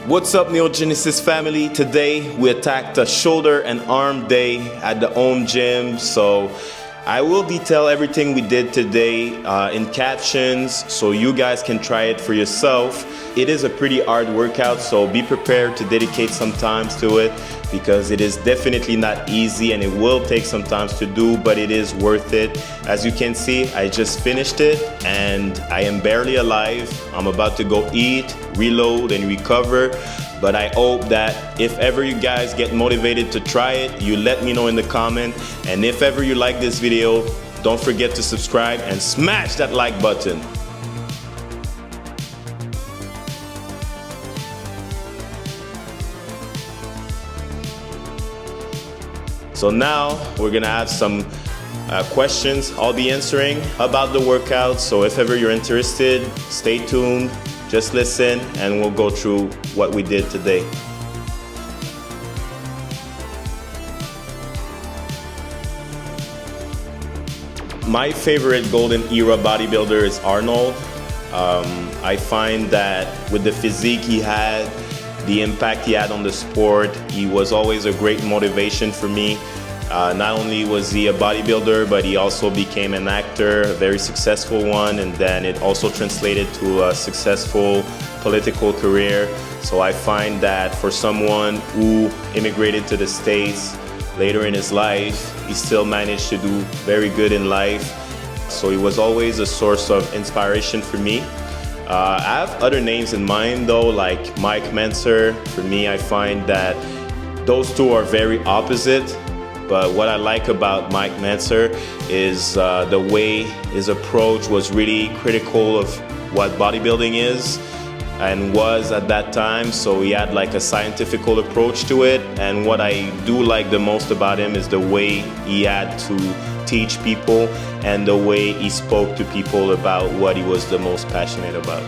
What's up, Neogenesis family? Today we attacked a shoulder and arm day at the home gym. So I will detail everything we did today in captions so you guys can try it for yourself. It is a pretty hard workout, so be prepared to dedicate some time to it because it is definitely not easy and it will take some time to do, but it is worth it. As you can see, I just finished it and I am barely alive. I'm about to go eat, reload and recover. But I hope that if ever you guys get motivated to try it, you let me know in the comment. And if ever you like this video, don't forget to subscribe and smash that like button. So now we're gonna have some questions I'll be answering about the workout. So if ever you're interested, stay tuned. Just listen and we'll go through what we did today. My favorite golden era bodybuilder is Arnold. I find that with the physique he had, the impact he had on the sport, he was always a great motivation for me. Not only was he a bodybuilder, but he also became an actor, a very successful one, and then it also translated to a successful political career. So I find that for someone who immigrated to the States later in his life, he still managed to do very good in life. So he was always a source of inspiration for me. I have other names in mind though, like Mike Mentzer. For me, I find that those two are very opposite. But what I like about Mike Mentzer is the way his approach was really critical of what bodybuilding is and was at that time. So he had like a scientific approach to it. And what I do like the most about him is the way he had to teach people and the way he spoke to people about what he was the most passionate about.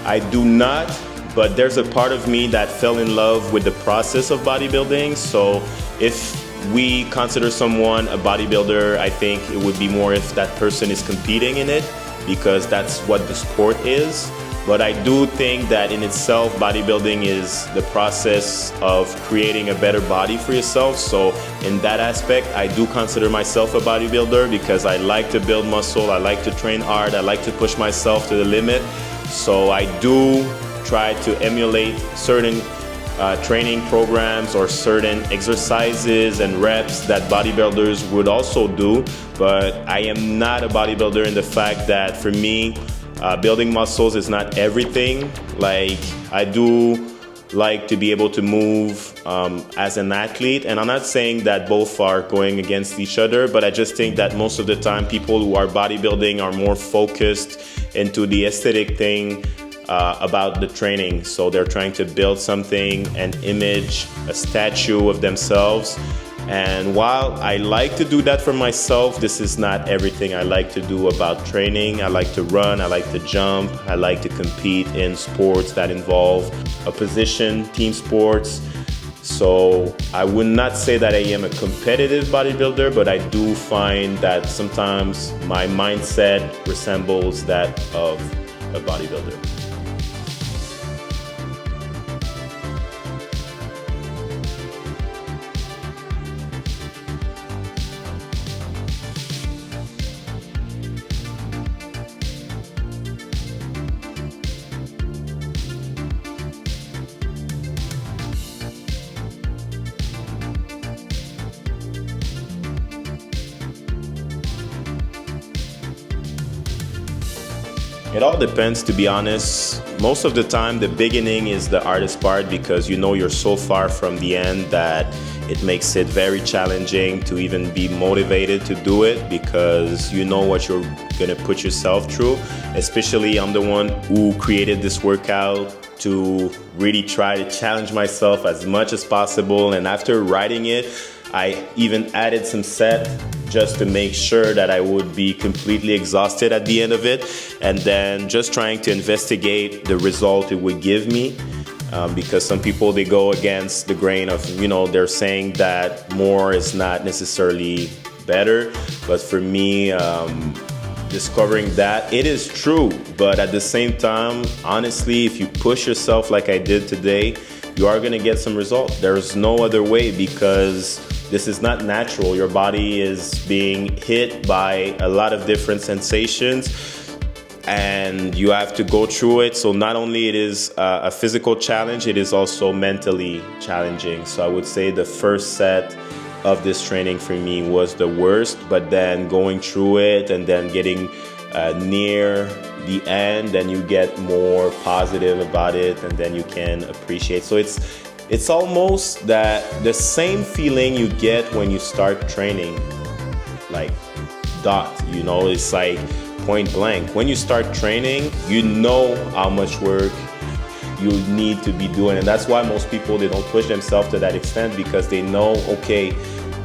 I do not, but there's a part of me that fell in love with the process of bodybuilding. So if we consider someone a bodybuilder, I think it would be more if that person is competing in it, because that's what the sport is. But I do think that in itself, bodybuilding is the process of creating a better body for yourself. So in that aspect, I do consider myself a bodybuilder because I like to build muscle, I like to train hard, I like to push myself to the limit. So I do try to emulate certain training programs or certain exercises and reps that bodybuilders would also do. But I am not a bodybuilder in the fact that for me, building muscles is not everything. Like I do like to be able to move as an athlete, and I'm not saying that both are going against each other, but I just think that most of the time people who are bodybuilding are more focused into the aesthetic thing about the training. So they're trying to build something, an image, a statue of themselves. And while I like to do that for myself, this is not everything I like to do about training. I like to run, I like to jump, I like to compete in sports that involve a position, team sports. So I would not say that I am a competitive bodybuilder, but I do find that sometimes my mindset resembles that of a bodybuilder. It all depends, to be honest. Most of the time, the beginning is the hardest part because you know you're so far from the end that it makes it very challenging to even be motivated to do it because you know what you're gonna put yourself through. Especially I'm the one who created this workout to really try to challenge myself as much as possible, and after writing it, I even added some set just to make sure that I would be completely exhausted at the end of it, and then just trying to investigate the result it would give me. Because some people, they go against the grain of, they're saying that more is not necessarily better. But for me, discovering that it is true, but at the same time, honestly, if you push yourself like I did today, you are gonna get some results. There's no other way, because this is not natural. Your body is being hit by a lot of different sensations, and you have to go through it. So not only it is a physical challenge, it is also mentally challenging. So I would say the first set of this training for me was the worst, but then going through it and then getting near the end, then you get more positive about it, and then you can appreciate. So it's almost that the same feeling you get when you start training, like it's like point blank. When you start training, you know how much work you need to be doing, and that's why most people, they don't push themselves to that extent, because they know, okay,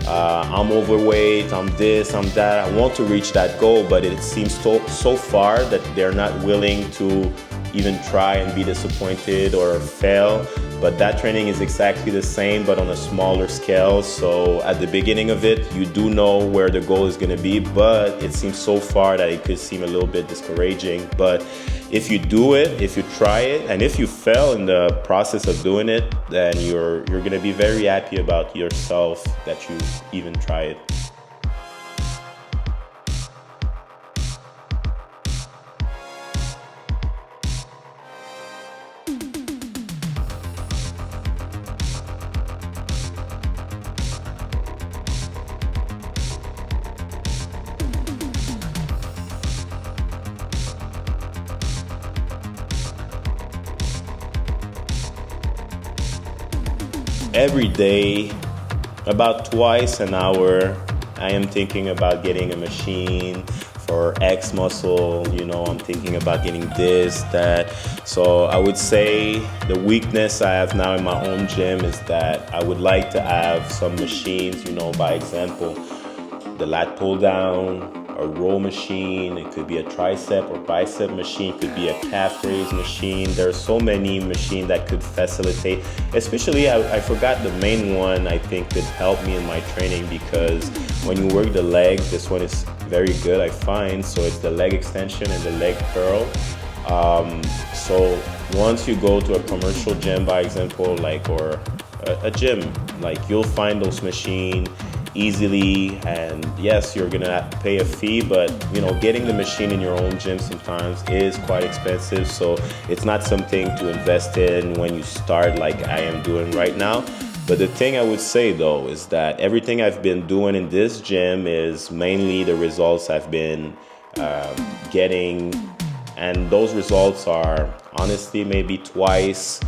I'm overweight, I'm this, I'm that, I want to reach that goal, but it seems so far that they're not willing to even try and be disappointed or fail. But that training is exactly the same, but on a smaller scale. So at the beginning of it, you do know where the goal is going to be, but it seems so far that it could seem a little bit discouraging. But if you do it, if you try it, and if you fail in the process of doing it, then you're going to be very happy about yourself that you even try it. Every day, about twice an hour, I am thinking about getting a machine for X muscle, I'm thinking about getting this, that. So I would say the weakness I have now in my own gym is that I would like to have some machines, by example, the lat pull down, a row machine, it could be a tricep or bicep machine, it could be a calf raise machine. There are so many machines that could facilitate, especially I forgot the main one I think could help me in my training, because when you work the leg, this one is very good, I find. So it's the leg extension and the leg curl. So once you go to a commercial gym, by example, or a gym, you'll find those machines easily, and yes, you're gonna pay a fee, but getting the machine in your own gym sometimes is quite expensive, so it's not something to invest in when you start like I am doing right now. But the thing I would say though is that everything I've been doing in this gym is mainly the results I've been getting, and those results are honestly maybe twice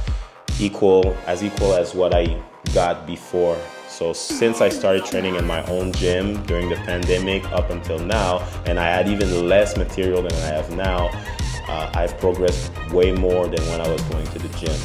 equal as what I got before. So since I started training in my own gym during the pandemic up until now, and I had even less material than I have now, I've progressed way more than when I was going to the gym.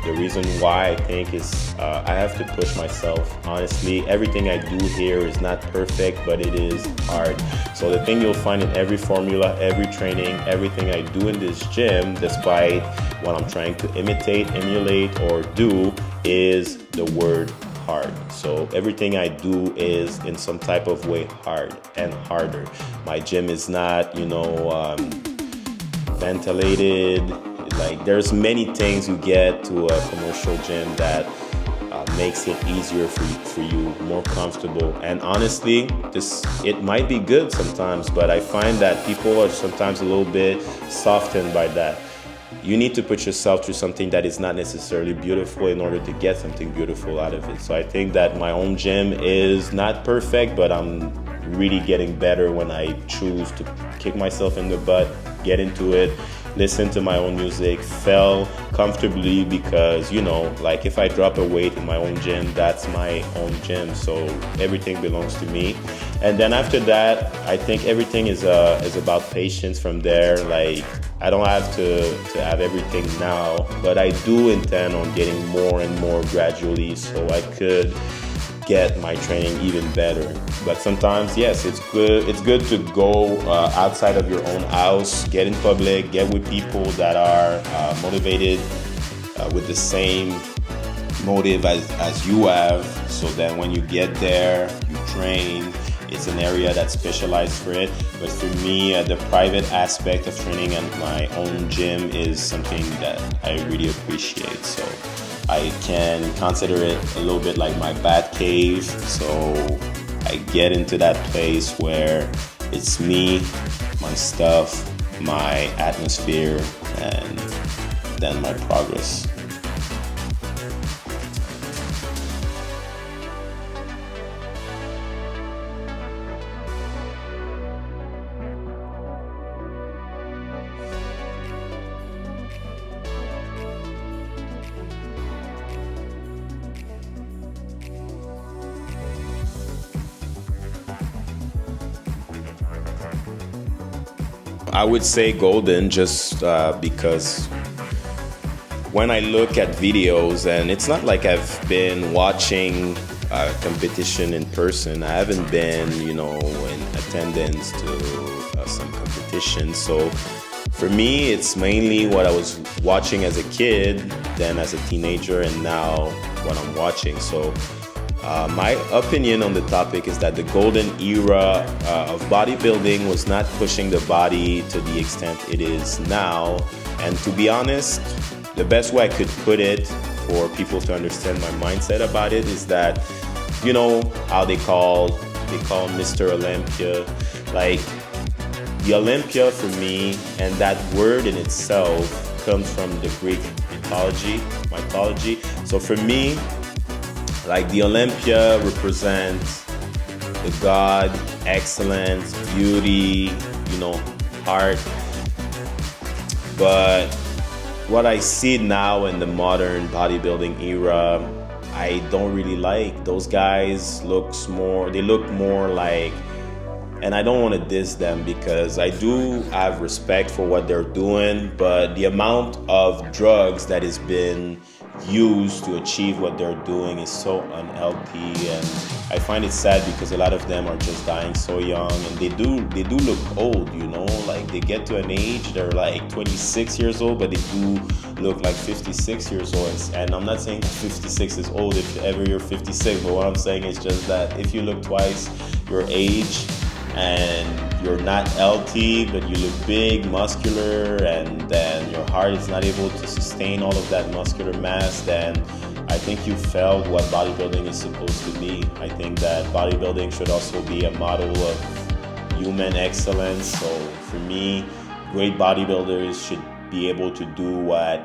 The reason why I think is I have to push myself. Honestly, everything I do here is not perfect, but it is hard. So the thing you'll find in every formula, every training, everything I do in this gym, despite what I'm trying to imitate, emulate, or do, is the word hard. So everything I do is in some type of way hard and harder. My gym is not, ventilated. There's many things you get to a commercial gym that makes it easier for you, more comfortable. And honestly, it might be good sometimes, but I find that people are sometimes a little bit softened by that. You need to put yourself through something that is not necessarily beautiful in order to get something beautiful out of it. So I think that my own gym is not perfect, but I'm really getting better when I choose to kick myself in the butt, get into it, listen to my own music, fail comfortably, because if I drop a weight in my own gym, that's my own gym, so everything belongs to me. And then after that, I think everything is about patience from there. I don't have to have everything now, but I do intend on getting more and more gradually, so I could get my training even better. But sometimes, yes, it's good to go outside of your own house, get in public, get with people that are motivated with the same motive as you have, so that when you get there, you train. It's an area that's specialized for it. But for me, the private aspect of training at my own gym is something that I really appreciate. So I can consider it a little bit like my bat cave. So I get into that place where it's me, my stuff, my atmosphere, and then my progress. I would say golden, just because when I look at videos, and it's not like I've been watching competition in person. I haven't been, in attendance to some competition. So for me, it's mainly what I was watching as a kid, then as a teenager, and now what I'm watching. So my opinion on the topic is that the golden era of bodybuilding was not pushing the body to the extent it is now. And to be honest, the best way I could put it for people to understand my mindset about it is that, how they call Mr. Olympia, like the Olympia for me, and that word in itself comes from the Greek mythology. So for me, like the Olympia represents the God, excellence, beauty, art. But what I see now in the modern bodybuilding era, I don't really like. Those guys look more like, and I don't want to diss them because I do have respect for what they're doing, but the amount of drugs that has been used to achieve what they're doing is so unhealthy, and I find it sad because a lot of them are just dying so young, and they do look old, like they get to an age, they're like 26 years old, but they do look like 56 years old. And I'm not saying 56 is old if ever you're 56, but what I'm saying is just that if you look twice your age and you're not healthy, but you look big, muscular, and then your heart is not able to sustain all of that muscular mass, then I think you failed what bodybuilding is supposed to be. I think that bodybuilding should also be a model of human excellence. So for me, great bodybuilders should be able to do what,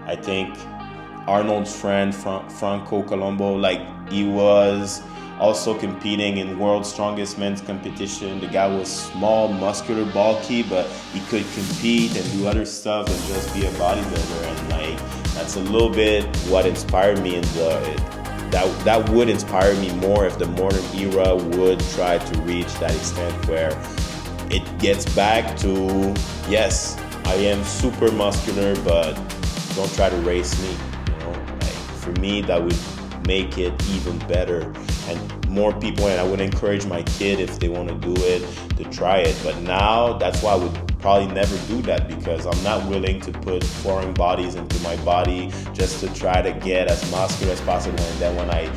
I think Arnold's friend Franco Colombo, he was also competing in World's Strongest Men's competition. The guy was small, muscular, bulky, but he could compete and do other stuff and just be a bodybuilder. And that's a little bit what inspired me, and that would inspire me more if the modern era would try to reach that extent where it gets back to, yes, I am super muscular, but don't try to race me. For me, that would make it even better, and more people, and I would encourage my kid, if they want to do it, to try it. But now that's why I would probably never do that, because I'm not willing to put foreign bodies into my body just to try to get as muscular as possible, and then when I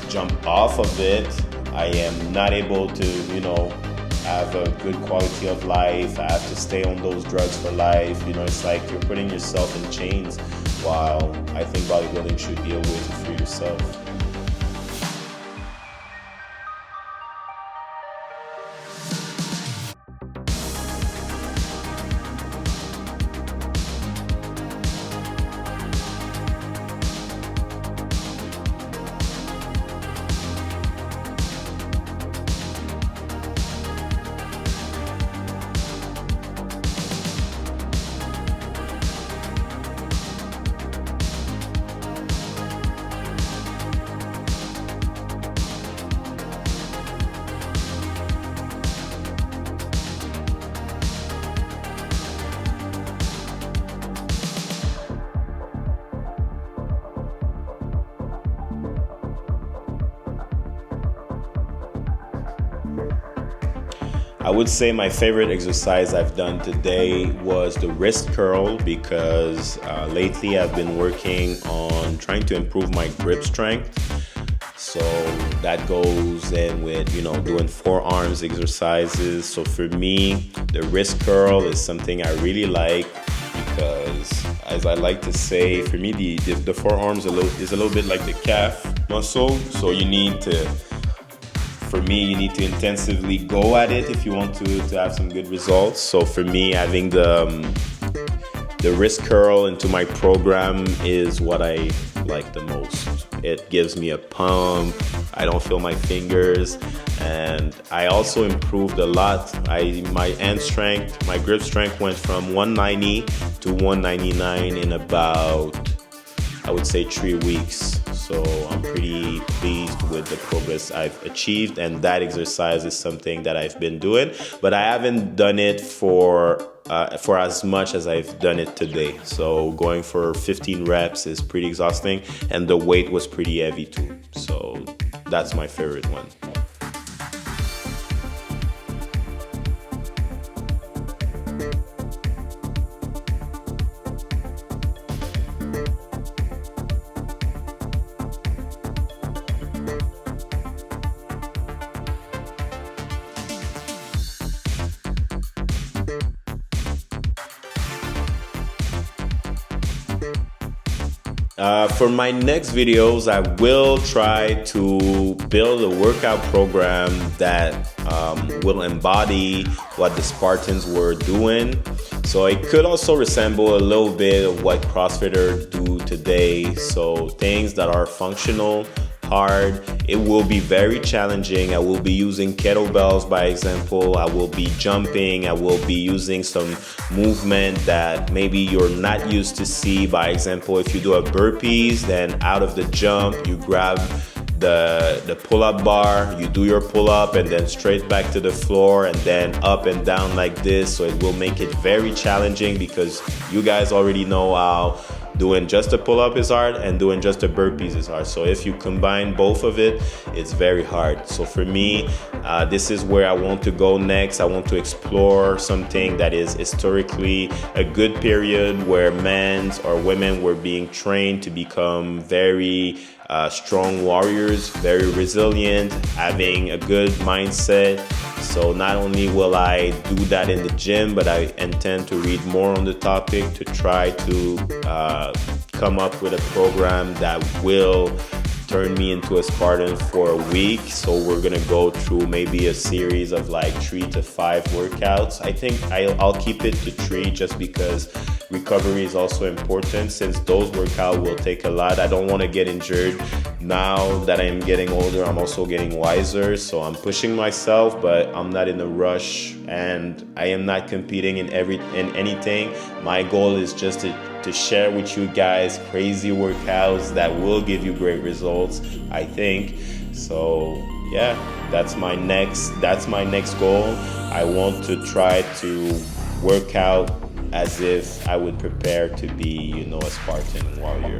jump off of it, I am not able to have a good quality of life. I have to stay on those drugs for life. It's like you're putting yourself in chains, while I think bodybuilding should be a way to free yourself. I would say my favorite exercise I've done today was the wrist curl, because lately I've been working on trying to improve my grip strength. So that goes in with, doing forearms exercises. So for me, the wrist curl is something I really like, because as I like to say, for me, the forearms is a little bit like the calf muscle. So you need to intensively go at it if you want to have some good results. So for me, having the wrist curl into my program is what I like the most. It gives me a pump. I don't feel my fingers, and I also improved a lot. My hand strength, my grip strength went from 190 to 199 in about, I would say, 3 weeks. So I'm pretty pleased with the progress I've achieved, and that exercise is something that I've been doing, but I haven't done it for as much as I've done it today. So going for 15 reps is pretty exhausting, and the weight was pretty heavy too. So that's my favorite one. For my next videos, I will try to build a workout program that will embody what the Spartans were doing. So it could also resemble a little bit of what CrossFitters do today. So things that are functional, hard. It will be very challenging. I will be using kettlebells, by example. I will be jumping. I will be using some movement that maybe you're not used to see. By example, if you do a burpees, then out of the jump, you grab the pull-up bar, you do your pull-up, and then straight back to the floor, and then up and down like this. So it will make it very challenging, because you guys already know how doing just a pull-up is hard and doing just a burpees is hard. So if you combine both of it, it's very hard. So for me, this is where I want to go next. I want to explore something that is historically a good period where men or women were being trained to become very strong warriors, very resilient, having a good mindset. So not only will I do that in the gym, but I intend to read more on the topic to try to come up with a program that will turn me into a Spartan for a week. So we're gonna go through maybe a series of like 3 to 5 workouts. I think I'll keep it to 3 just because recovery is also important, since those workouts will take a lot. I don't want to get injured. Now that I'm getting older, I'm also getting wiser. So I'm pushing myself, but I'm not in a rush, and I am not competing in anything. My goal is just to share with you guys crazy workouts that will give you great results, I think. So yeah, that's my next goal. I want to try to work out as if I would prepare to be, a Spartan warrior.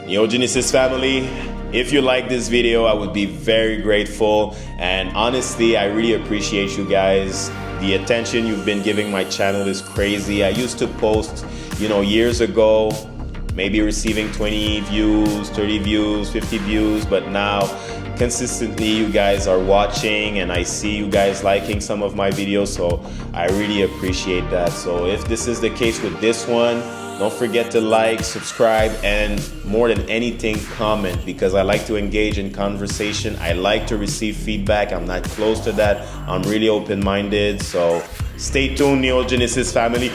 Neogenesis family, if you like this video, I would be very grateful, and honestly, I really appreciate you guys. The attention you've been giving my channel is crazy. I used to post, years ago, maybe receiving 20 views, 30 views, 50 views, but now consistently you guys are watching, and I see you guys liking some of my videos, so I really appreciate that. So if this is the case with this one, don't forget to like, subscribe, and more than anything, comment, because I like to engage in conversation. I like to receive feedback. I'm not close to that. I'm really open-minded. So stay tuned, Neogenesis family.